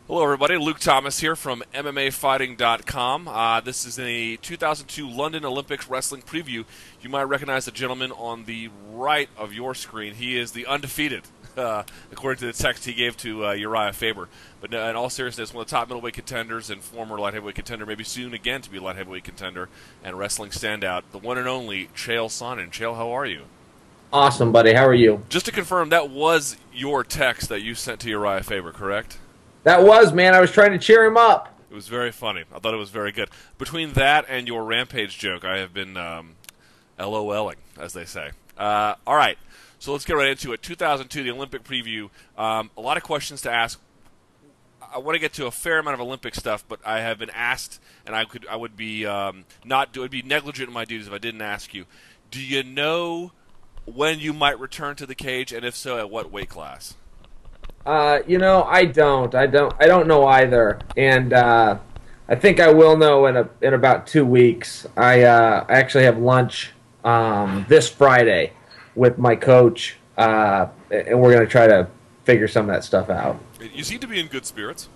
Hello, everybody. Luke Thomas here from MMAfighting.com. This is a 2002 London Olympics wrestling preview. You might recognize the gentleman on the right of your screen. He is the undefeated, according to the text he gave to Uriah Faber. But in all seriousness, one of the top middleweight contenders and former light heavyweight contender, maybe soon again to be light heavyweight contender and wrestling standout, the one and only Chael Sonnen. Chael, how are you? Awesome, buddy. How are you? Just to confirm, that was your text that you sent to Uriah Faber, correct? That was, man. I was trying to cheer him up. It was very funny. I thought it was very good. Between that and your Rampage joke, I have been LOLing, as they say. All right, so let's get right into it. 2002, the Olympic preview. A lot of questions to ask. I want to get to a fair amount of Olympic stuff, but I have been asked, and I would be it'd be negligent in my duties if I didn't ask you. Do you know when you might return to the cage, and if so, at what weight class? I don't know either, and I think I will know in about 2 weeks. I actually have lunch this Friday with my coach, and we're going to try to figure some of that stuff out. You seem to be in good spirits.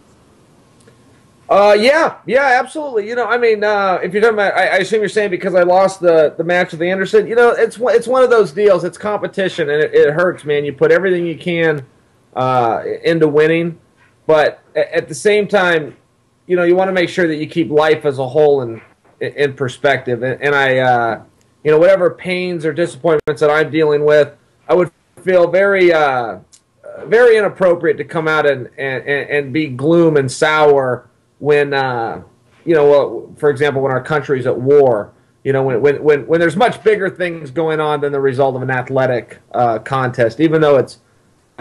Yeah, absolutely. If you're talking about, I assume you're saying because I lost the match with Anderson. It's one of those deals. It's competition, and it hurts, man. You put everything you can into winning, but at the same time, you want to make sure that you keep life as a whole in perspective. And I, whatever pains or disappointments that I'm dealing with, I would feel very inappropriate to come out and be gloom and sour when, for example, when our country's at war. When there's much bigger things going on than the result of an athletic contest, even though it's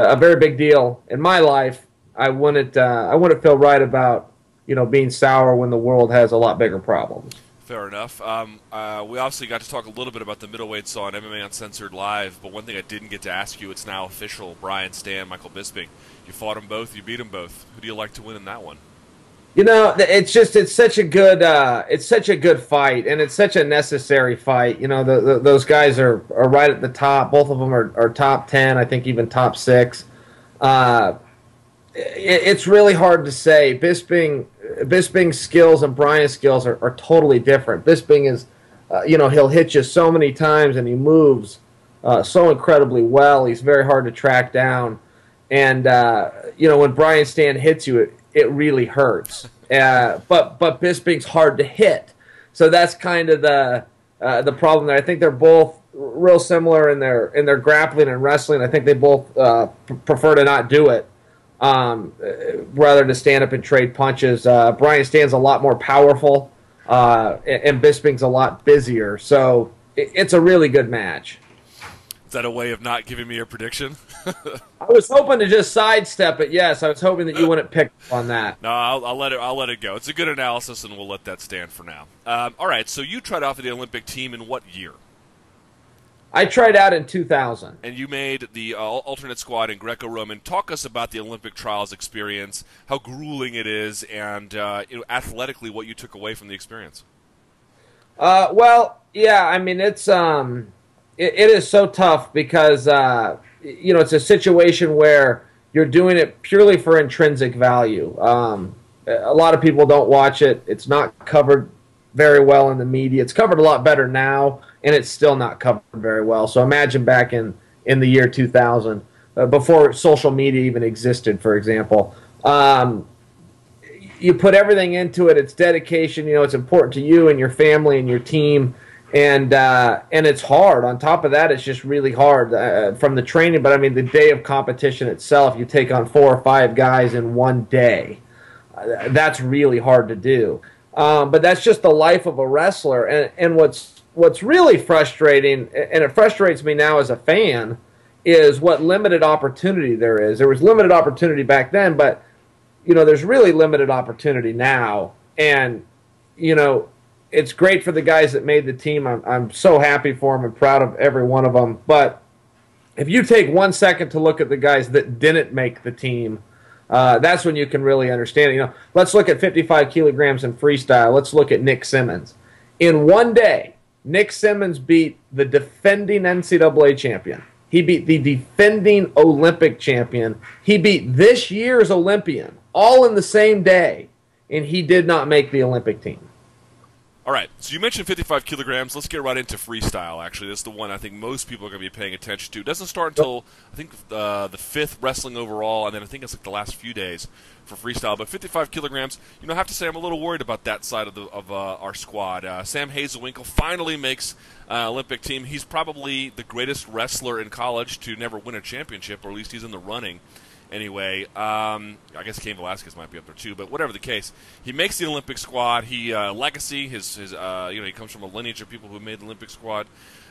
a very big deal in my life. I wouldn't feel right about being sour when the world has a lot bigger problems. Fair enough. We obviously got to talk a little bit about the middleweights on MMA Uncensored Live, but one thing I didn't get to ask you, it's now official: Brian Stann, Michael Bisping. You fought them both. You beat them both. Who do you like to win in that one? It's such a good fight, and it's such a necessary fight. Those guys are right at the top. Both of them are top 10, I think even top 6. It's really hard to say. Bisping's skills and Brian's skills are totally different. Bisping is, he'll hit you so many times, and he moves so incredibly well. He's very hard to track down, and when Brian Stann hits you, it really hurts. But Bisping's hard to hit, so that's kind of the problem there. I think they're both real similar in their grappling and wrestling. I think they both prefer to not do it, rather than stand up and trade punches. Brian Stann's a lot more powerful, and Bisping's a lot busier. So it's a really good match. Is that a way of not giving me your prediction? I was hoping to just sidestep it. Yes, I was hoping that you wouldn't pick up on that. No, I'll let it go. It's a good analysis, and we'll let that stand for now. All right. So you tried out for the Olympic team in what year? I tried out in 2000. And you made the alternate squad in Greco-Roman. Talk us about the Olympic trials experience, how grueling it is, and athletically what you took away from the experience. Well, yeah. I mean, it's it is so tough because it's a situation where you're doing it purely for intrinsic value. A lot of people don't watch it. It's not covered very well in the media. It's covered a lot better now, and it's still not covered very well. So imagine back in the year 2000, before social media even existed, for example. You put everything into it. It's dedication. It's important to you and your family and your team. And it's hard. On top of that, it's just really hard from the training. But I mean, the day of competition itself, you take on 4 or 5 guys in one day. That's really hard to do. But that's just the life of a wrestler. And what's really frustrating, and it frustrates me now as a fan, is what limited opportunity there is. There was limited opportunity back then, but there's really limited opportunity now. And it's great for the guys that made the team. I'm so happy for them and proud of every one of them. But if you take 1 second to look at the guys that didn't make the team, that's when you can really understand it. Let's look at 55 kilograms in freestyle. Let's look at Nick Simmons. In one day, Nick Simmons beat the defending NCAA champion. He beat the defending Olympic champion. He beat this year's Olympian, all in the same day, and he did not make the Olympic team. All right, so you mentioned 55 kilograms. Let's get right into freestyle, actually. That's the one I think most people are going to be paying attention to. It doesn't start until, I think, the 5th wrestling overall, and then I think it's like the last few days for freestyle. But 55 kilograms, I have to say I'm a little worried about that side of our squad. Sam Hazewinkel finally makes Olympic team. He's probably the greatest wrestler in college to never win a championship, or at least he's in the running. Anyway, I guess Cain Velasquez might be up there too, but whatever the case, he makes the Olympic squad. He legacy, his he comes from a lineage of people who made the Olympic squad.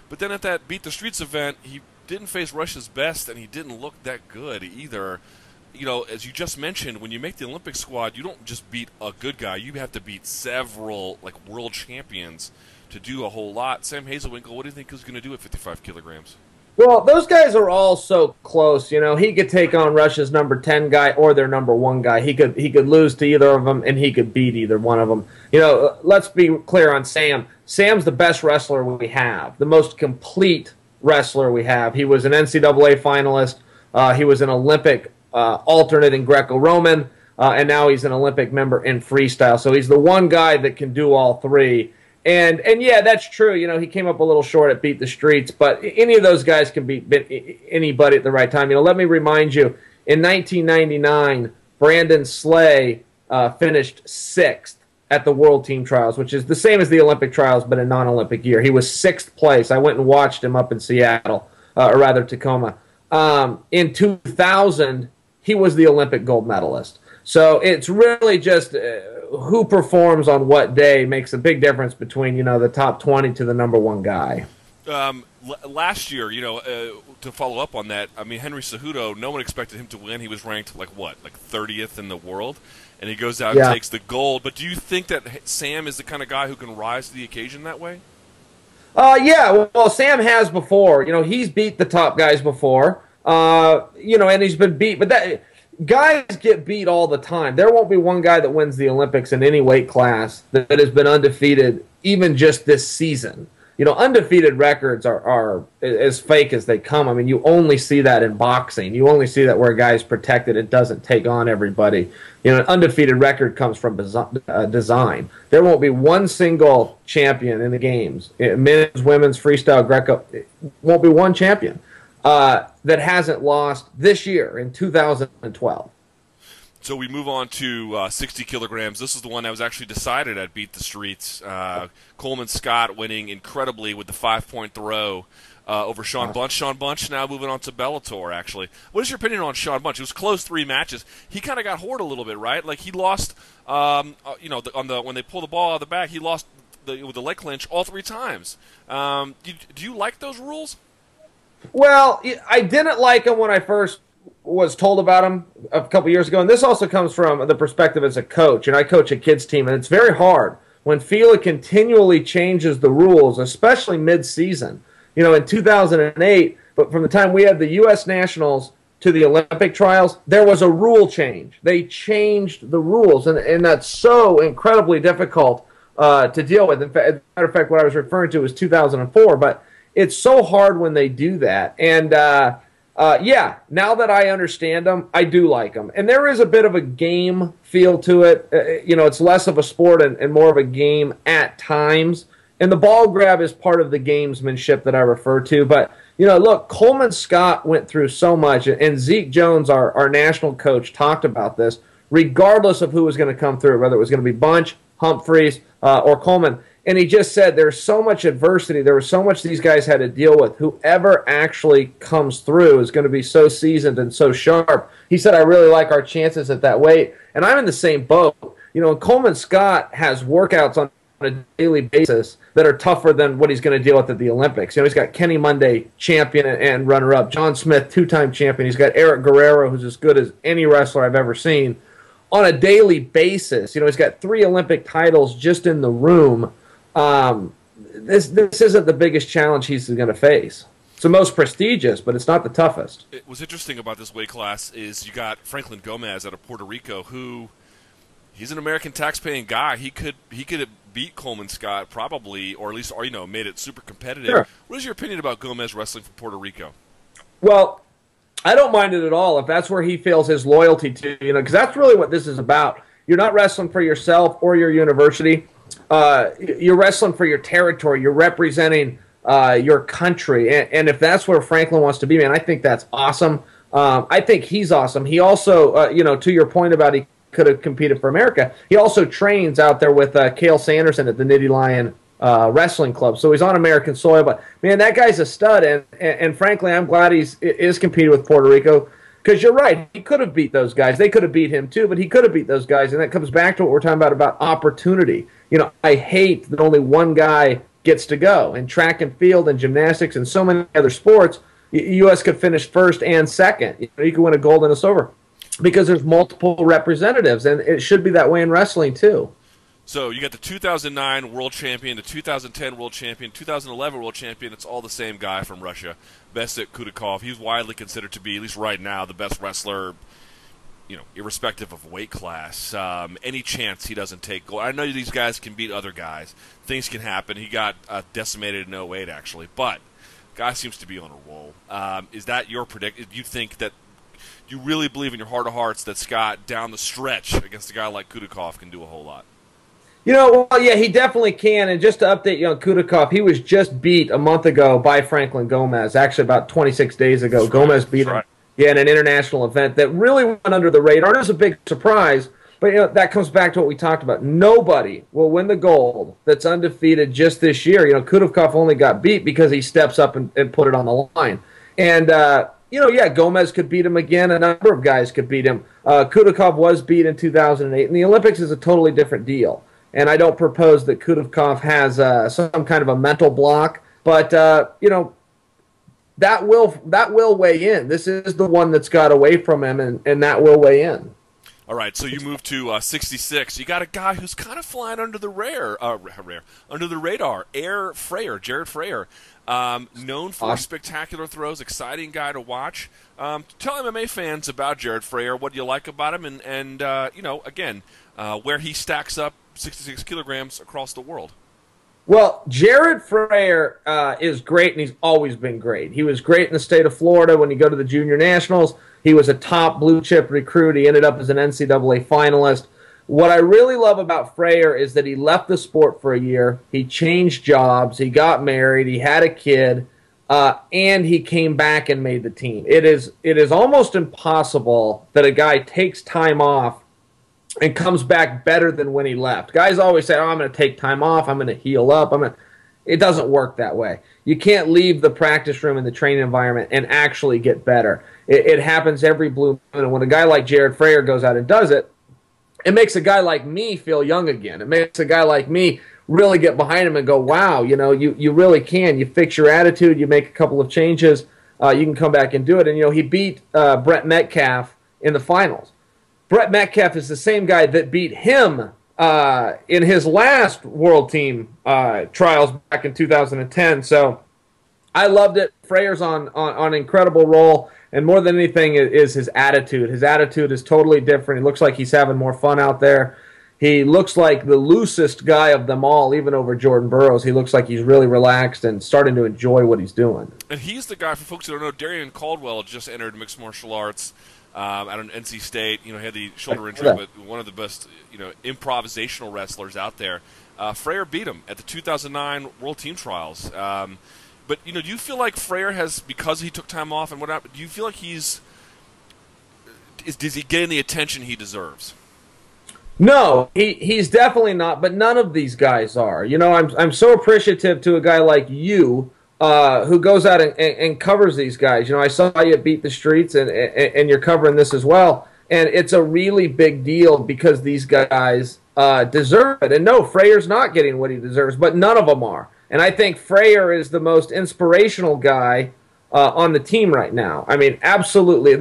But then at that Beat the Streets event, he didn't face Russia's best, and he didn't look that good either. As you just mentioned, when you make the Olympic squad, you don't just beat a good guy. You have to beat several world champions to do a whole lot. Sam Hazewinkel, what do you think he's going to do at 55 kilograms? Well, those guys are all so close. He could take on Russia's number 10 guy or their number 1 guy. He could lose to either of them, and he could beat either one of them. Let's be clear on Sam. Sam's the best wrestler we have, the most complete wrestler we have. He was an NCAA finalist. He was an Olympic alternate in Greco-Roman, and now he's an Olympic member in freestyle. So he's the one guy that can do all three. And yeah, that's true. He came up a little short at Beat the Streets, but any of those guys can beat anybody at the right time. Let me remind you, in 1999, Brandon Slay finished 6th at the World Team Trials, which is the same as the Olympic Trials, but a non-Olympic year. He was 6th place. I went and watched him up in Seattle, or rather Tacoma. In 2000, he was the Olympic gold medalist. So it's really just who performs on what day makes a big difference between, the top 20 to the number 1 guy. Last year, to follow up on that, Henry Cejudo, no one expected him to win. He was ranked, 30th in the world, and he goes out and takes the gold. But do you think that Sam is the kind of guy who can rise to the occasion that way? Yeah, well, Sam has before. He's beat the top guys before, and he's been beat. But guys get beat all the time. There won't be one guy that wins the Olympics in any weight class that has been undefeated even just this season. Undefeated records are as fake as they come. You only see that in boxing. You only see that where a guy's protected and doesn't take on everybody. An undefeated record comes from design. There won't be one single champion in the games, men's, women's, freestyle, Greco. Won't be one champion that hasn't lost this year in 2012. So we move on to 60 kilograms. This is the one that was actually decided at Beat the Streets. Coleman Scott winning incredibly with the 5-point throw over Sean Bunch. Sean Bunch now moving on to Bellator, actually. What is your opinion on Sean Bunch? It was close 3 matches. He kind of got hoarded a little bit, right? He lost, when they pull the ball out of the bag, he lost with the leg clinch all 3 times. Do you like those rules? Well, I didn't like him when I first was told about him a couple years ago, and this also comes from the perspective as a coach, and I coach a kids team, and it's very hard when FILA continually changes the rules, especially mid-season. In 2008, but from the time we had the U.S. Nationals to the Olympic trials, there was a rule change. They changed the rules, and that's so incredibly difficult to deal with. In fact, as a matter of fact, what I was referring to was 2004, but it's so hard when they do that. And yeah, now that I understand them, I do like them. And there is a bit of a game feel to it. It's less of a sport and more of a game at times. And the ball grab is part of the gamesmanship that I refer to. But, look, Coleman Scott went through so much. And Zeke Jones, our national coach, talked about this, regardless of who was going to come through, whether it was going to be Bunch, Humphreys, or Coleman. And he just said there's so much adversity. There was so much these guys had to deal with. Whoever actually comes through is going to be so seasoned and so sharp. He said, I really like our chances at that weight. And I'm in the same boat. Coleman Scott has workouts on a daily basis that are tougher than what he's going to deal with at the Olympics. He's got Kenny Monday, champion and runner-up. John Smith, 2-time champion. He's got Eric Guerrero, who's as good as any wrestler I've ever seen, on a daily basis. He's got 3 Olympic titles just in the room. This isn't the biggest challenge he's going to face. It's the most prestigious, but it's not the toughest. What's interesting about this weight class is you got Franklin Gomez out of Puerto Rico, who he's an American tax-paying guy. He could beat Coleman Scott probably, or at least made it super competitive. Sure. What is your opinion about Gomez wrestling for Puerto Rico? Well, I don't mind it at all if that's where he feels his loyalty to, because that's really what this is about. You're not wrestling for yourself or your university. You're wrestling for your territory. You're representing your country. And if that's where Franklin wants to be, man, I think that's awesome. I think he's awesome. He also, to your point about he could have competed for America, he also trains out there with Chael Sonnen at the Nitty Lion Wrestling Club. So he's on American soil. But, man, that guy's a stud. And frankly, I'm glad he is competing with Puerto Rico. Because you're right, he could have beat those guys. They could have beat him too, but he could have beat those guys. And that comes back to what we're talking about opportunity. I hate that only one guy gets to go. In track and field and gymnastics and so many other sports, U.S. could finish first and second. You could win a gold and a silver because there's multiple representatives, and it should be that way in wrestling too. So you got the 2009 world champion, the 2010 world champion, 2011 world champion. It's all the same guy from Russia, Besik Kudakov. He's widely considered to be, at least right now, the best wrestler, irrespective of weight class. Any chance he doesn't take gold. I know these guys can beat other guys. Things can happen. He got decimated in 08, actually. But guy seems to be on a roll. Is that your prediction? Do you think that you really believe in your heart of hearts that Scott, down the stretch, against a guy like Kudakov, can do a whole lot? Well, yeah, he definitely can. And just to update you on Kudakov, he was just beat a month ago by Franklin Gomez, actually about 26 days ago. That's Gomez right. beat him in an international event that really went under the radar. It was a big surprise, but that comes back to what we talked about. Nobody will win the gold that's undefeated just this year. Kudakov only got beat because he steps up and put it on the line. And, Gomez could beat him again. A number of guys could beat him. Kudakov was beat in 2008, and the Olympics is a totally different deal. And I don't propose that Kudakov has some kind of a mental block, but that will weigh in. This is the one that's got away from him, and that will weigh in. All right, so you move to 66. You got a guy who's kind of flying under the radar, Jared Frayer, known for spectacular throws, exciting guy to watch. Tell MMA fans about Jared Frayer, what you like about him, and again, where he stacks up 66 kilograms across the world. Well, Jared Frayer is great, and he's always been great. He was great in the state of Florida when you go to the Junior Nationals. He was a top blue-chip recruit. He ended up as an NCAA finalist. What I really love about Frayer is that he left the sport for a year. He changed jobs. He got married. He had a kid. And he came back and made the team. It is almost impossible that a guy takes time off and comes back better than when he left. Guys always say, I'm going to take time off. I'm going to heal up. It doesn't work that way. You can't leave the practice room and the training environment and actually get better. It happens every blue moon. And when a guy like Jared Frayer goes out and does it, it makes a guy like me feel young again. It makes a guy like me really get behind him and go, wow, you really can. You fix your attitude. You make a couple of changes. You can come back and do it. And, he beat Brett Metcalf in the finals. Brett Metcalf is the same guy that beat him in his last World Team trials back in 2010. So I loved it. Frayer's on an incredible roll, and more than anything is his attitude. His attitude is totally different. He looks like he's having more fun out there. He looks like the loosest guy of them all, even over Jordan Burroughs. He looks like he's really relaxed and starting to enjoy what he's doing. And he's the guy, for folks who don't know, Darian Caldwell just entered mixed martial arts out of NC State. He had the shoulder injury, but one of the best, improvisational wrestlers out there. Frayer beat him at the 2009 World Team Trials. But do you feel like Frayer has, because he took time off and whatnot, do you feel like is he getting the attention he deserves? No, he's definitely not. But none of these guys are. I'm so appreciative to a guy like you. Who goes out and covers these guys. I saw you beat the streets, and you're covering this as well. And it's a really big deal because these guys deserve it. And no, Frayer's not getting what he deserves, but none of them are. And I think Frayer is the most inspirational guy on the team right now. I mean, absolutely.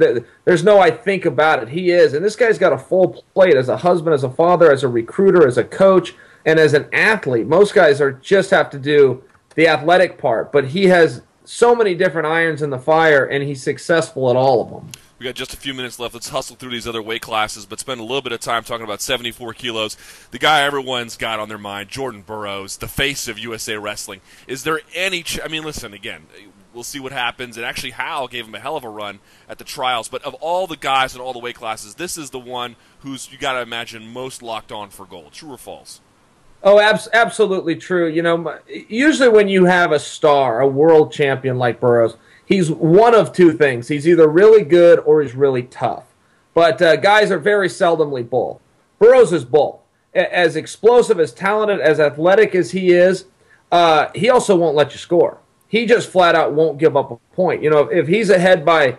There's no I think about it. He is. And this guy's got a full plate as a husband, as a father, as a recruiter, as a coach, and as an athlete. Most guys just have to do the athletic part, but he has so many different irons in the fire, and he's successful at all of them. We got just a few minutes left. Let's hustle through these other weight classes, but spend a little bit of time talking about 74 kilos. The guy everyone's got on their mind, Jordan Burroughs, the face of USA Wrestling. Is there any I mean, listen, again, we'll see what happens. And actually, Hal gave him a hell of a run at the trials. But of all the guys in all the weight classes, this is the one who's, you got to imagine, most locked on for gold. True or false? Oh, absolutely true. You know, usually when you have a star, a world champion like Burroughs, he's one of two things. He's either really good or he's really tough. But guys are very seldomly both. Burroughs is both. As explosive, as talented, as athletic as he is, he also won't let you score. He just flat out won't give up a point. You know, if he's ahead by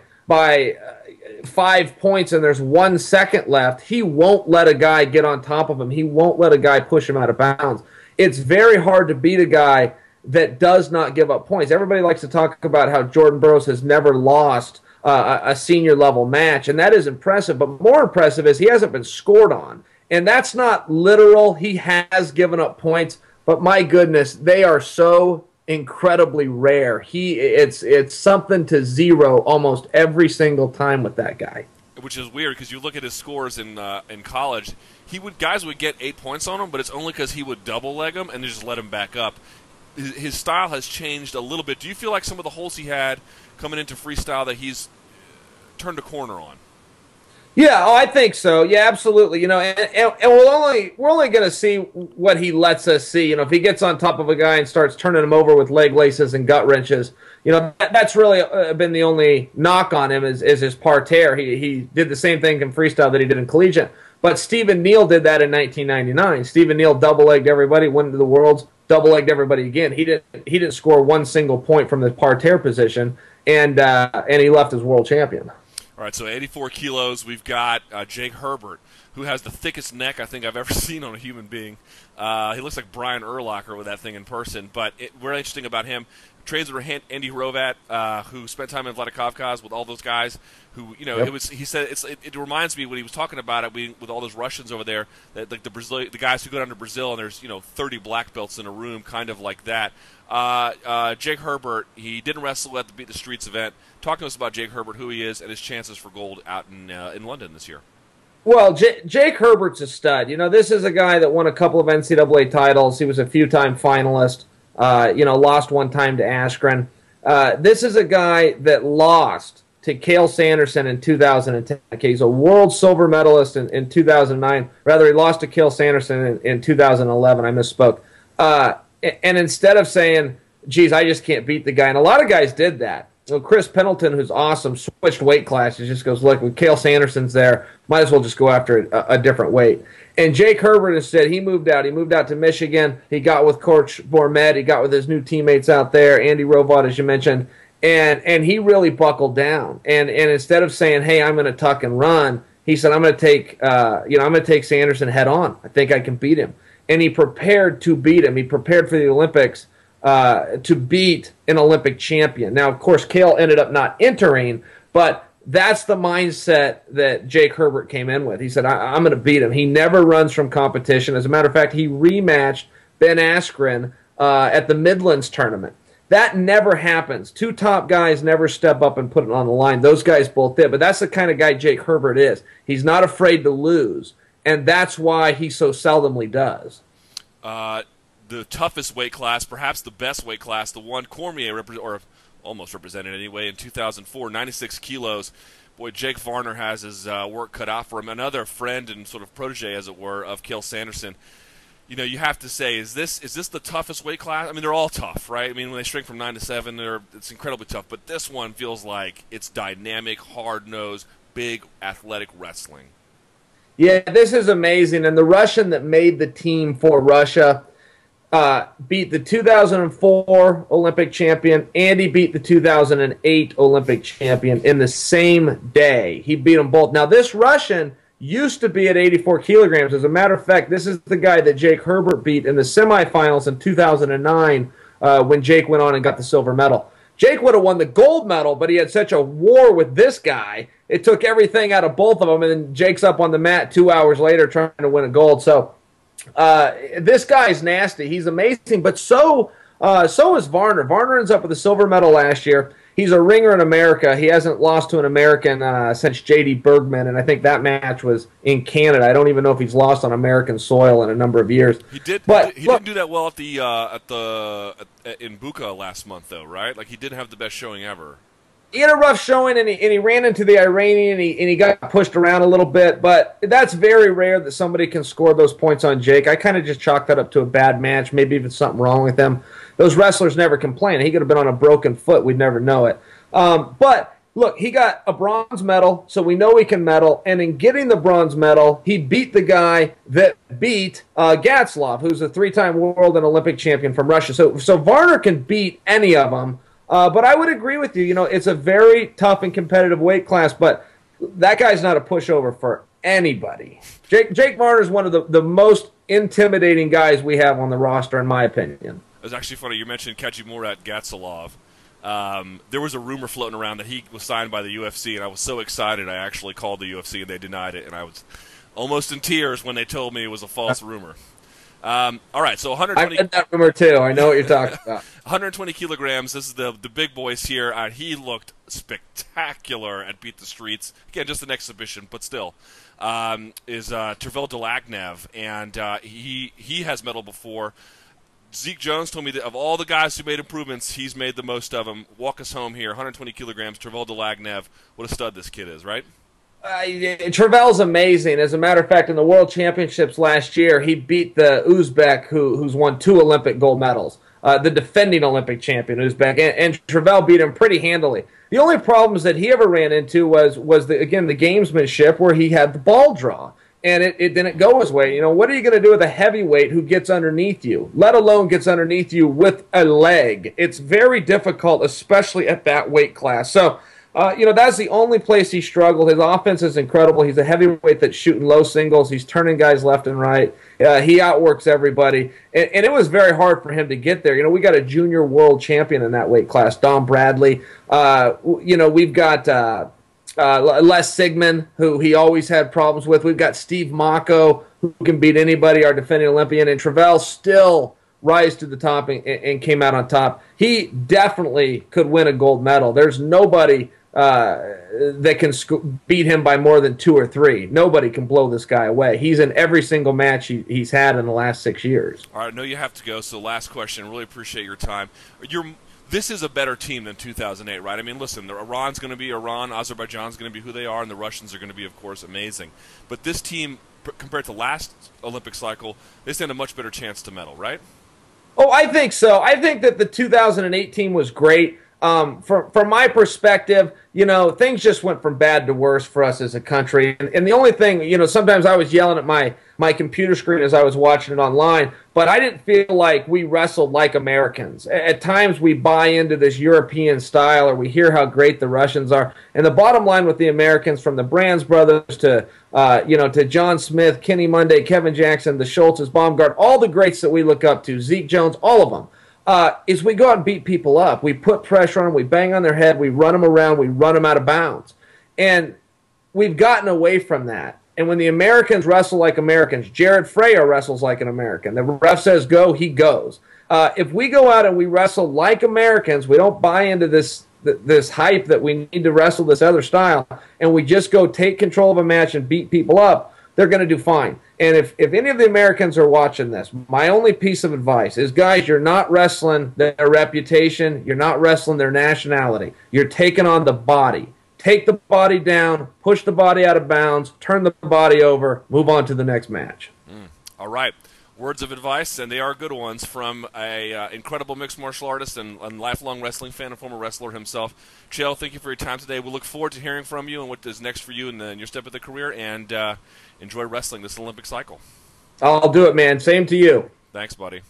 5 points and there's 1 second left, he won't let a guy get on top of him. He won't let a guy push him out of bounds. It's very hard to beat a guy that does not give up points. Everybody likes to talk about how Jordan Burroughs has never lost a senior level match, and that is impressive. But more impressive is he hasn't been scored on. And that's not literal. He has given up points, but my goodness, they are so incredibly rare. It's something to zero almost every single time with that guy. Which is weird because you look at his scores in college, guys would get 8 points on him, but it's only because he would double leg him and just let him back up. His style has changed a little bit. Do you feel like some of the holes he had coming into freestyle that he's turned a corner on? Yeah, I think so. Yeah, absolutely. You know, and we're only going to see what he lets us see. You know, if he gets on top of a guy and starts turning him over with leg laces and gut wrenches, you know, that's really been the only knock on him is his parterre. He did the same thing in freestyle that he did in collegiate. But Stephen Neal did that in 1999. Stephen Neal double-legged everybody, went into the Worlds, double-legged everybody again. He didn't score one single point from the parterre position, and he left as world champion. All right, so 84 kilos, we've got Jake Herbert, who has the thickest neck I think I've ever seen on a human being. He looks like Brian Urlacher with that thing in person. But really interesting about him, trains with Andy Hrovat, who spent time in Vladikavkaz with all those guys. Who, you know, Yep. he said it reminds me when he was talking about it with all those Russians over there, that like the guys who go down to Brazil and there's 30 black belts in a room, kind of like that. Jake Herbert, he didn't wrestle at the Beat the Streets event. Talk to us about Jake Herbert, who he is, and his chances for gold out in London this year. Well, Jake Herbert's a stud. You know, this is a guy that won a couple of NCAA titles. He was a few-time finalist. Lost one time to Askren. This is a guy that lost to Chael Sanderson in 2010. Okay, he's a world silver medalist in 2009. Rather, he lost to Chael Sanderson in 2011. I misspoke. And instead of saying, geez, I just can't beat the guy, and a lot of guys did that. So Chris Pendleton, who's awesome, switched weight classes, just goes, look, when Chael Sanderson's there, might as well just go after a different weight. And Jake Herbert instead, he moved out. He moved out to Michigan. He got with Coach Bormet. He got with his new teammates out there, Andy Hrovat, as you mentioned, and he really buckled down. And instead of saying, hey, I'm going to tuck and run, he said, I'm going to take Sanderson head on. I think I can beat him. And he prepared to beat him. He prepared for the Olympics to beat an Olympic champion. Now, of course, Chael ended up not entering, but that's the mindset that Jake Herbert came in with. He said, I'm going to beat him. He never runs from competition. As a matter of fact, he rematched Ben Askren at the Midlands tournament. That never happens. Two top guys never step up and put it on the line. Those guys both did, but that's the kind of guy Jake Herbert is. He's not afraid to lose, and that's why he so seldomly does. The toughest weight class, perhaps the best weight class, the one Cormier almost represented anyway in 2004, 96 kilos. Boy, Jake Varner has his work cut out for him. Another friend and sort of protege, as it were, of Chael Sanderson. You know, you have to say, is this the toughest weight class? I mean, they're all tough, right? I mean, when they shrink from 9 to 7, it's incredibly tough. But this one feels like it's dynamic, hard-nosed, big, athletic wrestling. Yeah, this is amazing. And the Russian that made the team for Russia beat the 2004 Olympic champion, and he beat the 2008 Olympic champion in the same day. He beat them both. Now, this Russian used to be at 84 kilograms. As a matter of fact, this is the guy that Jake Herbert beat in the semifinals in 2009 when Jake went on and got the silver medal. Jake would have won the gold medal, but he had such a war with this guy, it took everything out of both of them, and then Jake's up on the mat 2 hours later trying to win a gold. So this guy's nasty. He's amazing, but so is Varner. Varner ends up with a silver medal last year. he's a ringer in America. He hasn't lost to an American since J.D. Bergman, and I think that match was in Canada. I don't even know if he's lost on American soil in a number of years. He did. But he didn't do that well in Buka last month, though, right? Like, he didn't have the best showing ever. He had a rough showing, and he ran into the Iranian, and he got pushed around a little bit. But that's very rare that somebody can score those points on Jake. I kind of just chalk that up to a bad match, maybe even something wrong with him. Those wrestlers never complain. He could have been on a broken foot. We'd never know it. But look, he got a bronze medal, so we know he can medal. And in getting the bronze medal, he beat the guy that beat Gatslov, who's a 3-time world and Olympic champion from Russia. So Varner can beat any of them. But I would agree with you. You know, it's a very tough and competitive weight class, but that guy's not a pushover for anybody. Jake Varner is one of the most intimidating guys we have on the roster, in my opinion. It was actually funny. You mentioned Kajimurat Gatsalov. There was a rumor floating around that he was signed by the UFC, and I was so excited I actually called the UFC, and they denied it, and I was almost in tears when they told me it was a false rumor. All right, so 120. I read that rumor too. I know what you're talking about. 120 kilograms. This is the big boys here. He looked spectacular at Beat the Streets. Again, just an exhibition, but still. Is Tervel Dlagnev, and he has medaled before. Zeke Jones told me that of all the guys who made improvements, he's made the most of them. Walk us home here. 120 kilograms. Tervel Dlagnev. What a stud this kid is, right? Tervel's amazing. As a matter of fact, in the World Championships last year, he beat the Uzbek who's won 2 Olympic gold medals, the defending Olympic champion Uzbek, and Tervel beat him pretty handily. The only problems that he ever ran into was the gamesmanship, where he had the ball draw, and it didn't go his way. You know, what are you going to do with a heavyweight who gets underneath you, let alone gets underneath you with a leg? It's very difficult, especially at that weight class. So, that's the only place he struggled. His offense is incredible. He's a heavyweight that's shooting low singles. He's turning guys left and right. He outworks everybody. And it was very hard for him to get there. You know, we got a junior world champion in that weight class, Don Bradley. We've got Les Sigmund, who he always had problems with. We've got Steve Mocco, who can beat anybody, our defending Olympian. And Tervel still rise to the top and came out on top. He definitely could win a gold medal. There's nobody that can beat him by more than 2 or 3. Nobody can blow this guy away. He's in every single match he's had in the last 6 years. All right, I know you have to go, so last question. Really appreciate your time. This is a better team than 2008, right? I mean, listen, Iran's going to be Iran, Azerbaijan's going to be who they are, and the Russians are going to be, of course, amazing. But this team, compared to last Olympic cycle, they stand a much better chance to medal, right? Oh, I think so. I think that the 2008 team was great. From my perspective, things just went from bad to worse for us as a country. And the only thing, sometimes I was yelling at my computer screen as I was watching it online, but I didn't feel like we wrestled like Americans. At times we buy into this European style, or we hear how great the Russians are. And the bottom line with the Americans, from the Brands brothers to John Smith, Kenny Monday, Kevin Jackson, the Schultzes, Baumgart, all the greats that we look up to, Zeke Jones, all of them, is we go out and beat people up. We put pressure on them. We bang on their head. We run them around. We run them out of bounds. And we've gotten away from that. And when the Americans wrestle like Americans, Jared Frayer wrestles like an American. The ref says go, he goes. If we go out and we wrestle like Americans, we don't buy into this hype that we need to wrestle this other style, and we just go take control of a match and beat people up, they're going to do fine. And if any of the Americans are watching this, my only piece of advice is, guys, you're not wrestling their reputation. You're not wrestling their nationality. You're taking on the body. Take the body down, push the body out of bounds, turn the body over, move on to the next match. All right. Words of advice, and they are good ones, from a incredible mixed martial artist and lifelong wrestling fan and former wrestler himself. Chael, thank you for your time today. We look forward to hearing from you and what is next for you in your step of the career, and enjoy wrestling this Olympic cycle. I'll do it, man. Same to you. Thanks, buddy.